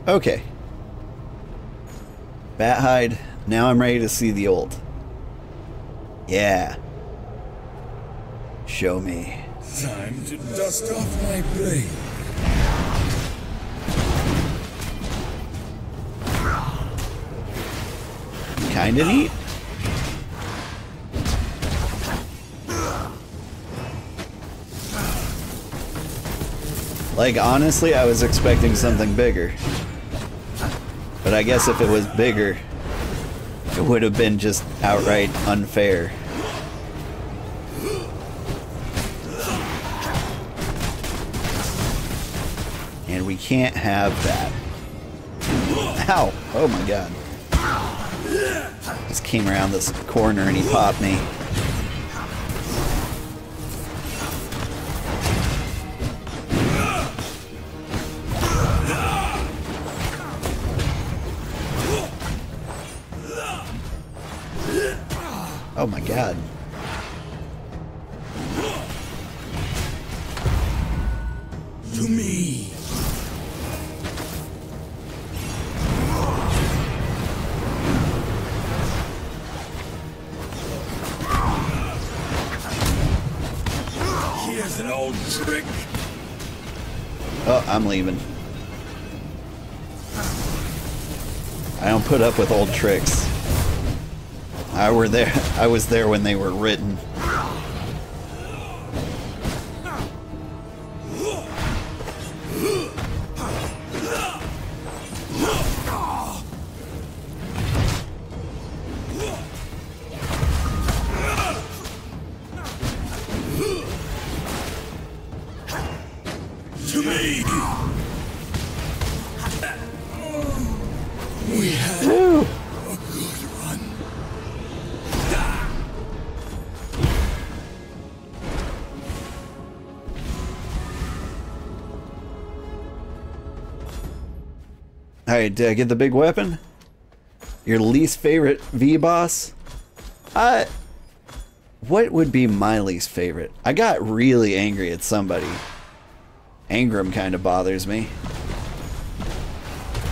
Okay. Bat hide. Now I'm ready to see the old. Yeah. Show me. Time to dust off my blade. Kinda neat. Like, honestly, I was expecting something bigger. But I guess if it was bigger, it would have been just outright unfair. And we can't have that. Ow! Oh my god. Just came around this corner and he popped me. Oh my god. To me. Here's an old trick. Oh, I'm leaving. I don't put up with old tricks. I was there when they were written. To me. We had a good run. Alright, did I get the big weapon? Your least favorite V-boss? What would be my least favorite? I got really angry at somebody. Angram kind of bothers me.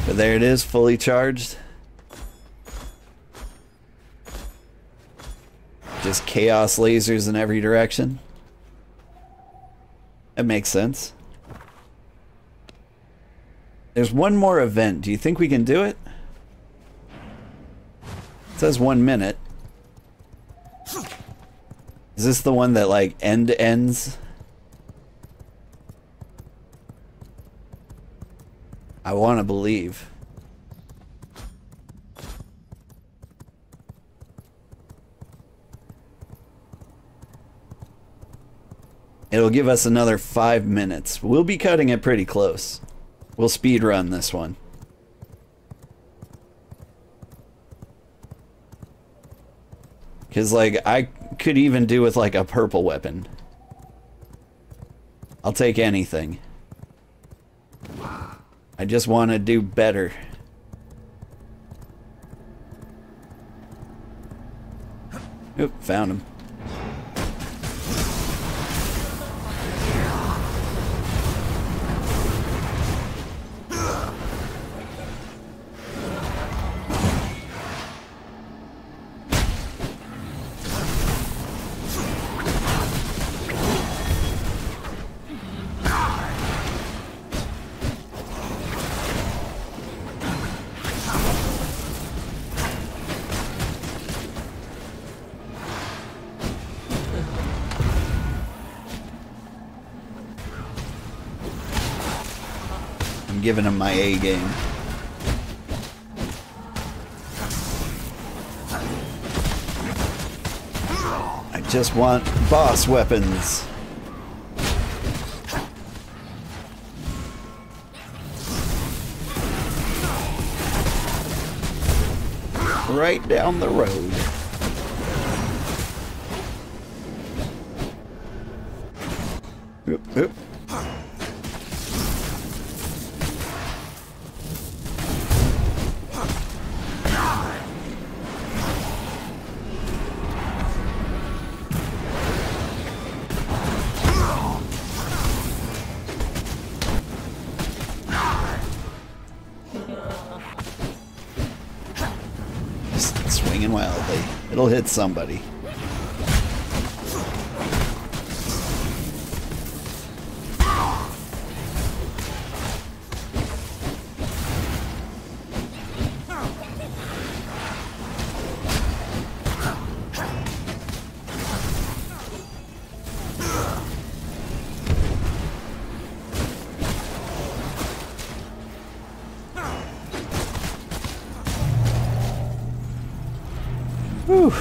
But there it is, fully charged. Just chaos lasers in every direction. That makes sense. There's one more event. Do you think we can do it? It says 1 minute. Is this the one that like ends? I want to believe. It'll give us another 5 minutes. We'll be cutting it pretty close. We'll speed run this one. Because, like, I could even do with, like, a purple weapon. I'll take anything. I just want to do better. Oop, found him. Giving him my A game. I just want boss weapons. Right down the road. Oop, oop. swinging wildly. It'll hit somebody. Whew.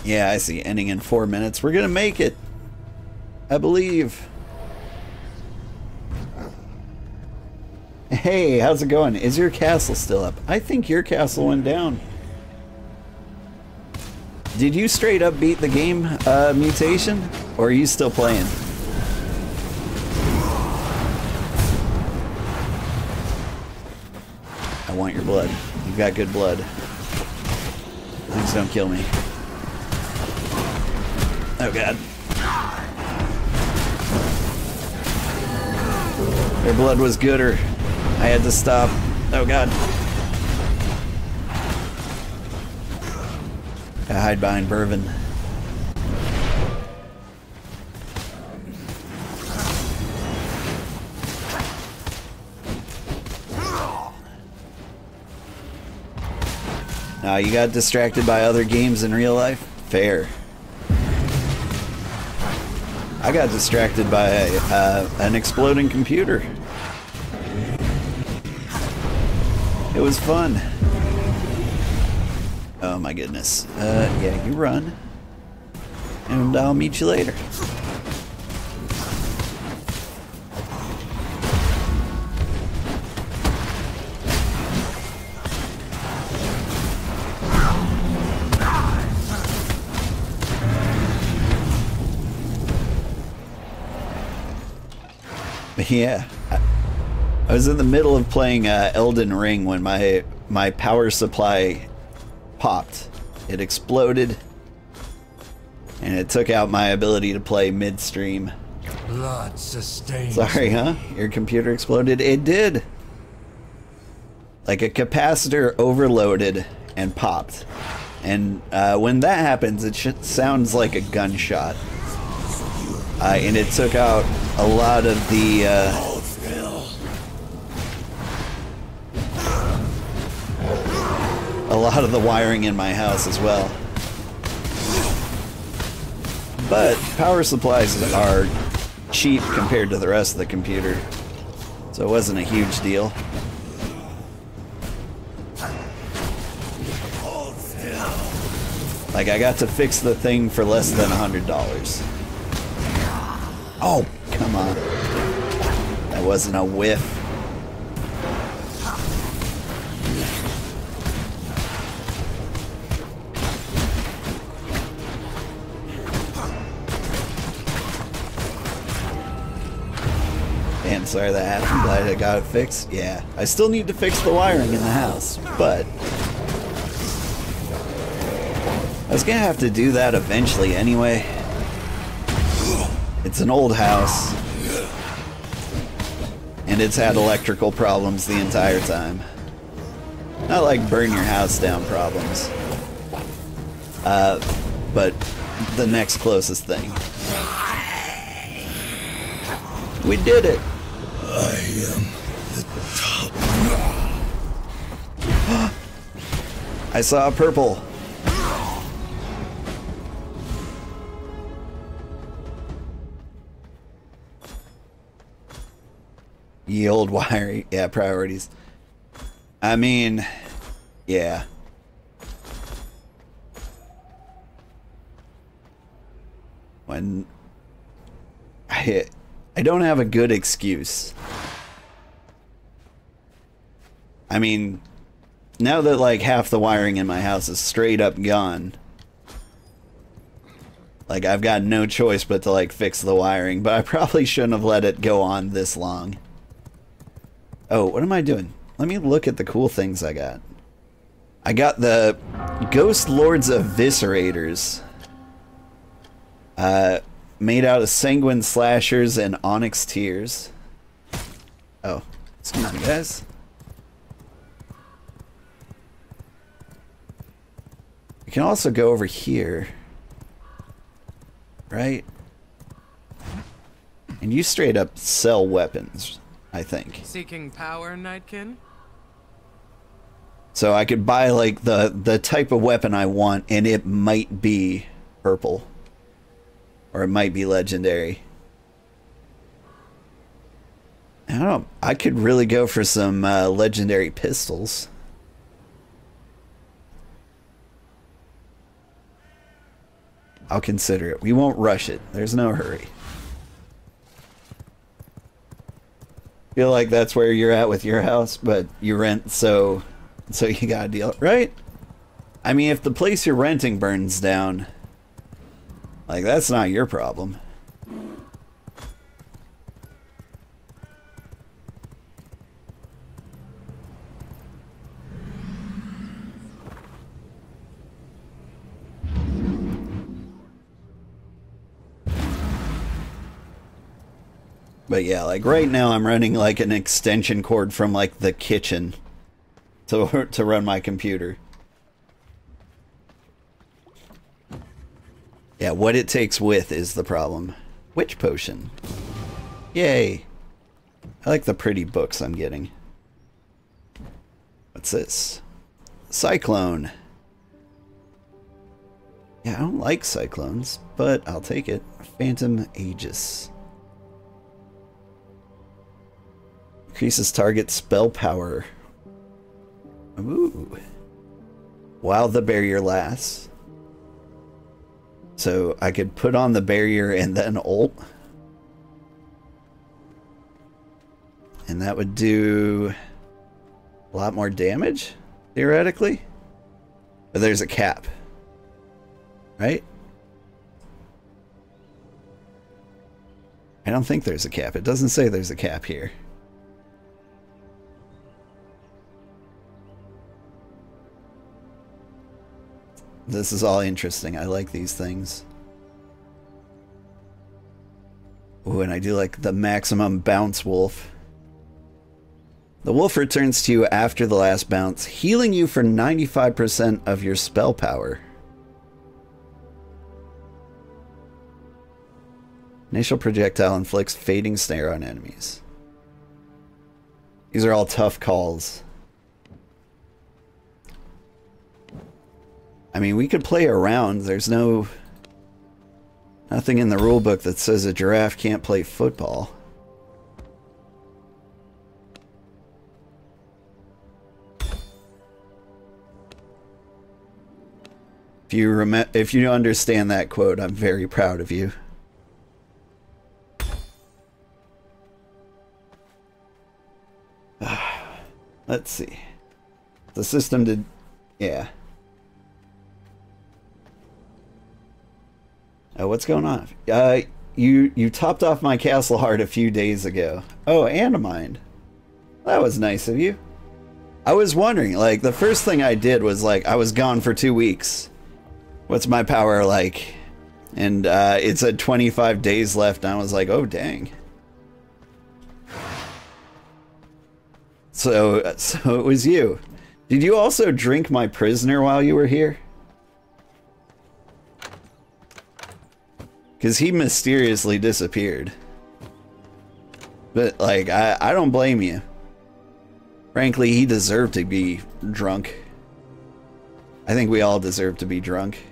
Yeah, I see. Ending in 4 minutes. We're gonna make it. I believe. Hey, how's it going? Is your castle still up? I think your castle went down. Did you straight up beat the game, Mutation? Or are you still playing? I want your blood. You've got good blood. Please don't kill me. Oh god. Their blood was gooder. I had to stop. Oh god. I hide behind Brvan. Now you got distracted by other games in real life? Fair. I got distracted by an exploding computer. It was fun. Oh my goodness. Yeah, you run. And I'll meet you later. Yeah. I was in the middle of playing Elden Ring when my power supply popped. It exploded, and it took out my ability to play midstream. Blood sustains. Sorry, huh? Your computer exploded? It did. Like a capacitor overloaded and popped. And when that happens, it sounds like a gunshot. And it took out a lot of the wiring in my house as well. But power supplies are cheap compared to the rest of the computer, so it wasn't a huge deal. Like, I got to fix the thing for less than $100. Oh, come on. That wasn't a whiff. Damn, sorry that happened. Glad I got it fixed. Yeah, I still need to fix the wiring in the house, but I was gonna have to do that eventually anyway. It's an old house, and it's had electrical problems the entire time. Not like burn your house down problems, but the next closest thing. We did it! I am the top. I saw a purple. Ye old wiry. Yeah, priorities. I mean, yeah. When I don't have a good excuse. I mean, now that like half the wiring in my house is straight up gone, like I've got no choice but to like fix the wiring, but I probably shouldn't have let it go on this long. Oh, what am I doing? Let me look at the cool things I got. I got the Ghost Lord's Eviscerators. Made out of Sanguine Slashers and Onyx Tears. Oh, excuse me, guys. You can also go over here. Right? And you straight up sell weapons, I think. Seeking power, Nightkin? So I could buy like the type of weapon I want, and it might be purple. Or it might be legendary. I don't know. I could really go for some legendary pistols. I'll consider it. We won't rush it. There's no hurry. Feel like that's where you're at with your house, but you rent, so you gotta deal, right? I mean, if the place you're renting burns down, like, that's not your problem. But yeah, like right now I'm running like an extension cord from like the kitchen to run my computer. Yeah, what it takes with is the problem. Witch potion. Yay. I like the pretty books I'm getting. What's this? Cyclone. Yeah, I don't like cyclones, but I'll take it. Phantom Aegis. Increases target spell power. Ooh. While the barrier lasts. So I could put on the barrier and then ult. And that would do a lot more damage, theoretically. But there's a cap. Right? I don't think there's a cap. It doesn't say there's a cap here. This is all interesting. I like these things. Ooh, and I do like the maximum bounce wolf. The wolf returns to you after the last bounce, healing you for 95% of your spell power. Initial projectile inflicts fading snare on enemies. These are all tough calls. I mean, we could play around. There's nothing in the rulebook that says a giraffe can't play football. If you understand that quote, I'm very proud of you. Let's see. The system did... Yeah. Oh, what's going on? You topped off my castle heart a few days ago. Oh, and a mind. That was nice of you. I was wondering, like, the first thing I did was, like, I was gone for 2 weeks. What's my power like? And it said 25 days left, and I was like, oh, dang. So it was you. Did you also drink my prisoner while you were here? Because he mysteriously disappeared. But, like, I don't blame you. Frankly, he deserved to be drunk. I think we all deserve to be drunk.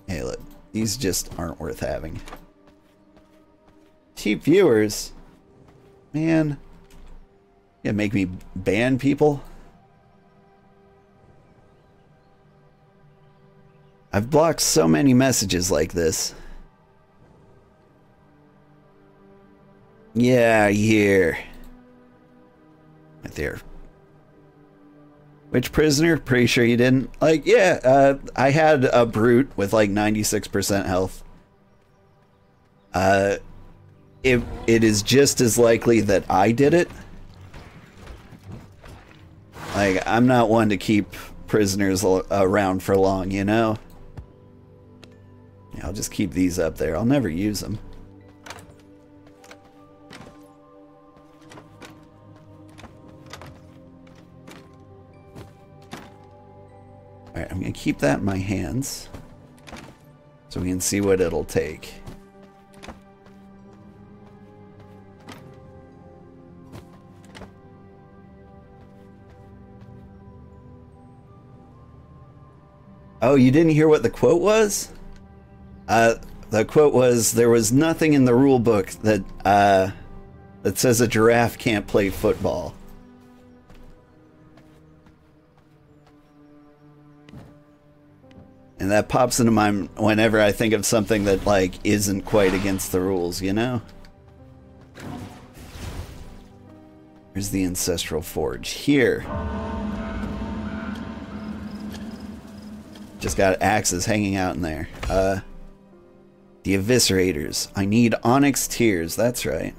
Hey, look. These just aren't worth having. Cheap viewers? Man. Yeah, make me ban people? I've blocked so many messages like this. Yeah, here. Right there. Which prisoner? Pretty sure you didn't. Like, yeah, I had a brute with like 96% health. It is just as likely that I did it Like, I'm not one to keep prisoners around for long, you know? Yeah, I'll just keep these up there. I'll never use them. Alright, I'm going to keep that in my hands so we can see what it'll take. Oh, you didn't hear what the quote was? The quote was, there was nothing in the rule book that that says a giraffe can't play football. And that pops into my mind whenever I think of something that, like, isn't quite against the rules, you know? Here's the Ancestral Forge. Here. Just got axes hanging out in there. The Eviscerators. I need onyx tears, that's right.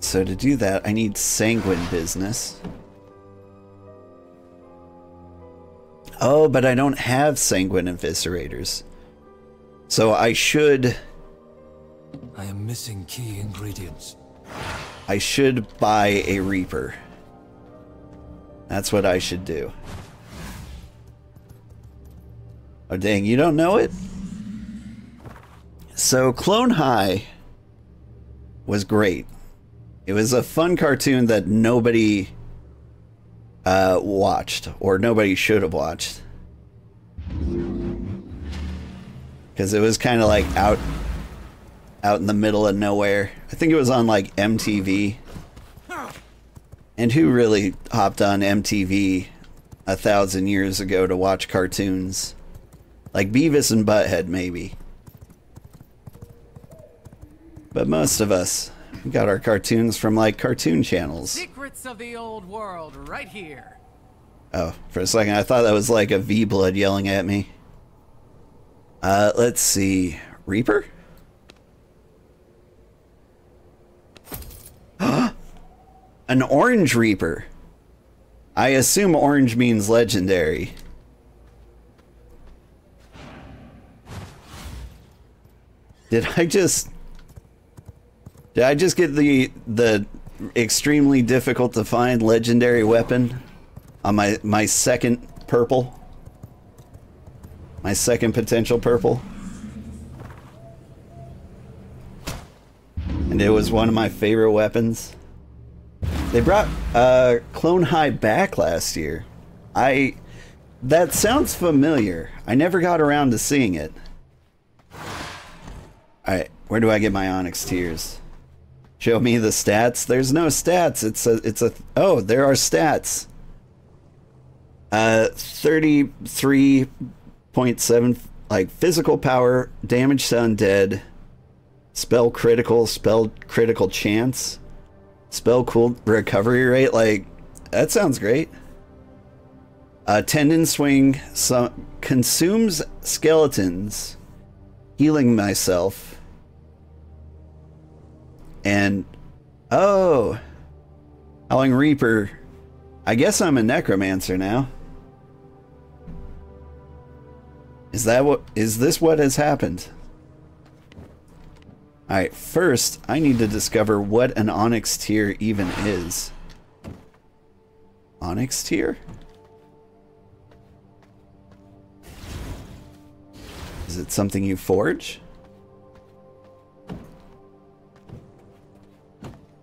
So to do that, I need sanguine business. Oh, but I don't have sanguine eviscerators. So I should... I am missing key ingredients. I should buy a Reaper. That's what I should do. Oh dang, you don't know it? So Clone High was great. It was a fun cartoon that nobody watched, or nobody should have watched. Because it was kind of like out in the middle of nowhere. I think it was on like MTV. And who really hopped on MTV 1,000 years ago to watch cartoons? Like Beavis and Butthead, maybe. But most of us, we got our cartoons from like cartoon channels. Secrets of the old world right here. Oh, for a second I thought that was like a V-Blood yelling at me. Let's see. Reaper? An orange Reaper. I assume orange means legendary. Did I just get the extremely difficult to find legendary weapon on my second purple? My second potential purple? And it was one of my favorite weapons. They brought Clone High back last year. That sounds familiar. I never got around to seeing it. Alright, where do I get my Onyx Tears? Show me the stats. There's no stats. Oh, there are stats. 33.7, like physical power, damage to undead, spell critical chance, spell cool recovery rate. Like, that sounds great. Tendon swing, consumes skeletons, healing myself. And, oh, Howling Reaper. I guess I'm a necromancer now. Is this what has happened? Alright, first, I need to discover what an Onyx Tear even is. Onyx Tear? Is it something you forge?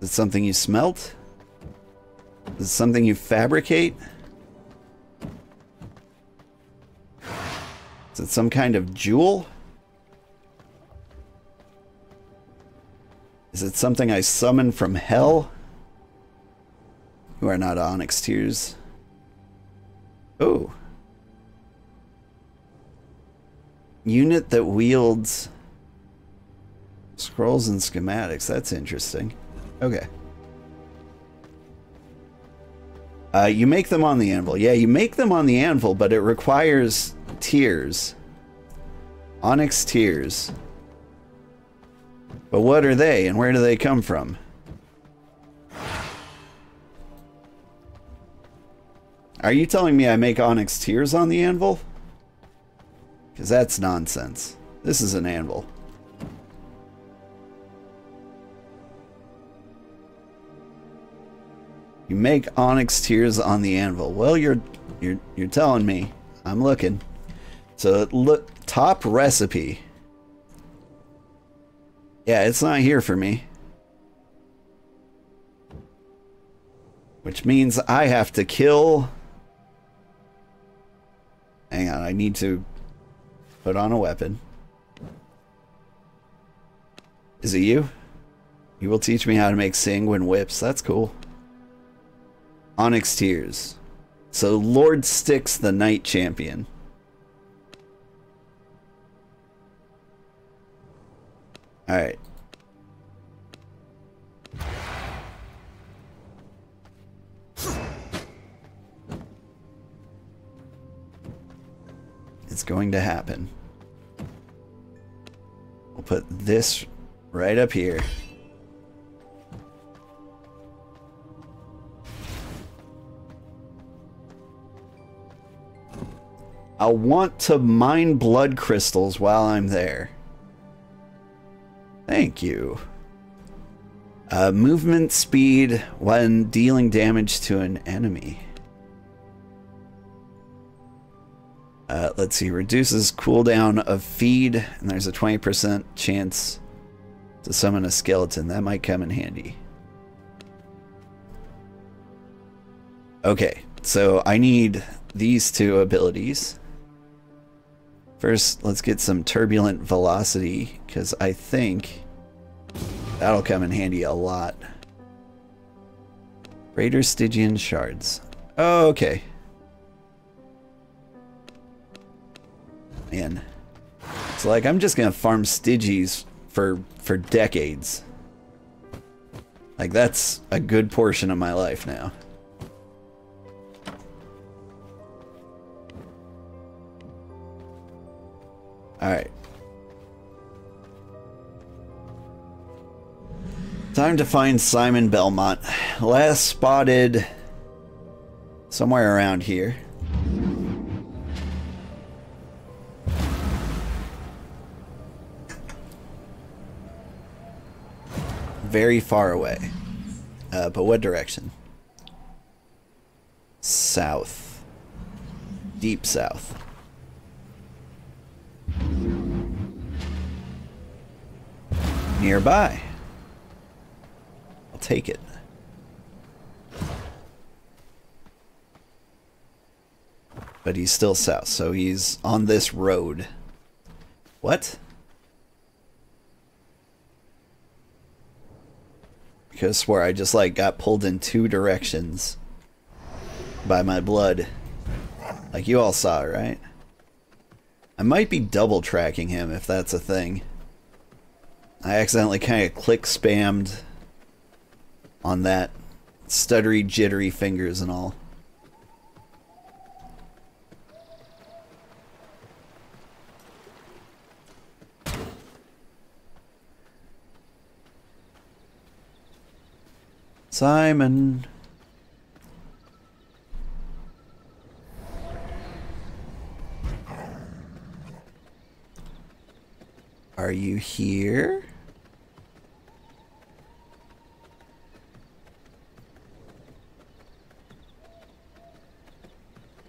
Is it something you smelt? Is it something you fabricate? Is it some kind of jewel? Is it something I summon from hell? You are not Onyx Tears. Oh. Unit that wields scrolls and schematics. That's interesting. Okay. You make them on the anvil. Yeah, you make them on the anvil, but it requires tears. Onyx Tears. But what are they, and where do they come from? Are you telling me I make onyx tears on the anvil? Because that's nonsense. This is an anvil. You make onyx tears on the anvil. Well, you're telling me. I'm looking. So look, top recipe. Yeah, it's not here for me. Which means I have to kill. Hang on, I need to put on a weapon. Is it you? You will teach me how to make sanguine whips. That's cool. Onyx tears. So Lord Styx, the Knight Champion. Alright. It's going to happen. We'll put this right up here. I'll want to mine blood crystals while I'm there. Thank you. Movement speed when dealing damage to an enemy. Let's see, reduces cooldown of feed, and there's a 20% chance to summon a skeleton. That might come in handy. Okay, so I need these two abilities. First, let's get some turbulent velocity, because I think that'll come in handy a lot. Greater Stygian shards. Oh, okay. Man. It's like I'm just gonna farm Stygies for decades. Like, that's a good portion of my life now. Alright. Time to find Simon Belmont. Last spotted somewhere around here. Very far away. But what direction? South. Deep south. Nearby. I'll take it. But he's still south, so he's on this road. What? I could have swore I just like got pulled in two directions by my blood. Like you all saw, right? I might be double tracking him if that's a thing. I accidentally kind of click spammed on that stuttery, jittery fingers and all. Simon. Are you here?